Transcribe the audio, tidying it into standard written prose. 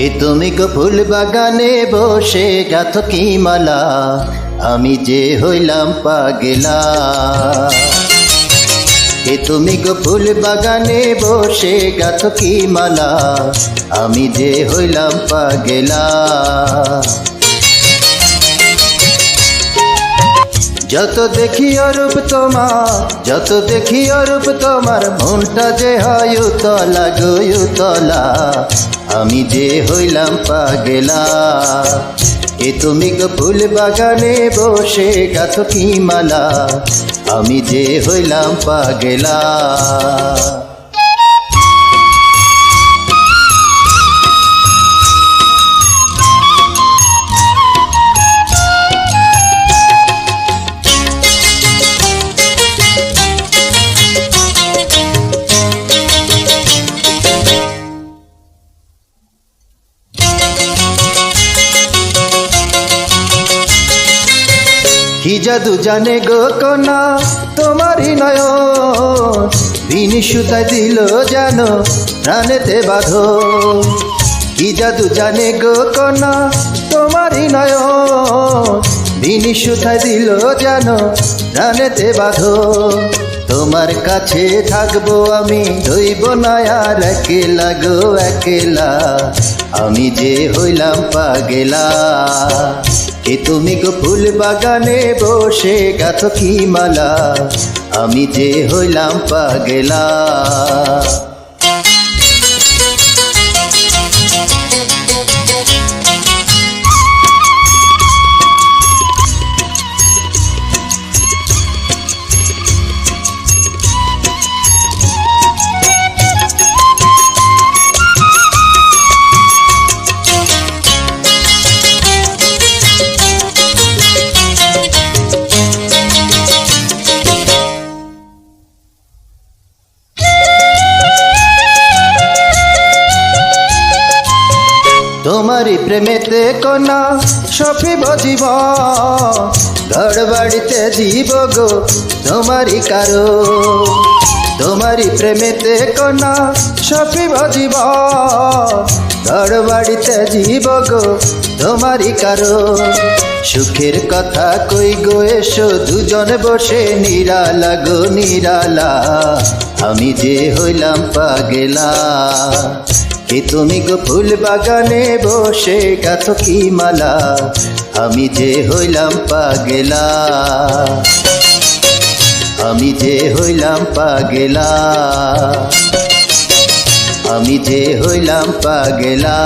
এ তুমি গো ফুল বাগানে বসে গাথো কি মালা, আমি যে হইলাম পাগলা। এ তুমি গো ফুল বাগানে বসে গাথো কি মালা, আমি যে হইলাম পাগলা। যত দেখি অরূপ তোমার, যত দেখি অরূপ তোমার, মনটা যে হয় উতলা গো উতলা, আমি যে হইলাম পাগলা। এ তুমি গো ফুল বাগানে বসে গাথো কি মালা, আমি যে হইলাম পাগলা। কি জাদু জানে গো কন্যা তোমারই নয়ন, বিনি সুতায় দিল যেন প্রাণেতে বাঁধো। কি জাদু জানে গো কন্যা তোমারই নয়ন, বিনি সুতায় দিল যেন প্রাণেতে বাঁধো। তোমার কাছে থাকবো আমি, রইব না আর একলা গো একলা, আমি যে হইলাম পাগলা। এ তুমি গো ফুল বাগানে বসে গাথো কি মালা, আমি যে হইলাম পাগলা। তোমারই প্রেমেতে কন্যা সপিব জীবন, ঘর বাড়িতে দিব গো তোমারই কারো। তোমারই প্রেমেতে কন্যা সপিব জীবন, ঘর বাড়িতে দিব গো তোমারই কারো। সুখের কথা কই গো এসো দুজন বসে নিরালা গো নিরালা, আমি যে হইলাম পাগলা। এ তুমি গো ফুল বাগানে বসে গাথো কি মালা, আমি যে হইলাম পাগলা। আমি যে হইলাম পাগলা, আমি যে হইলাম পাগলা।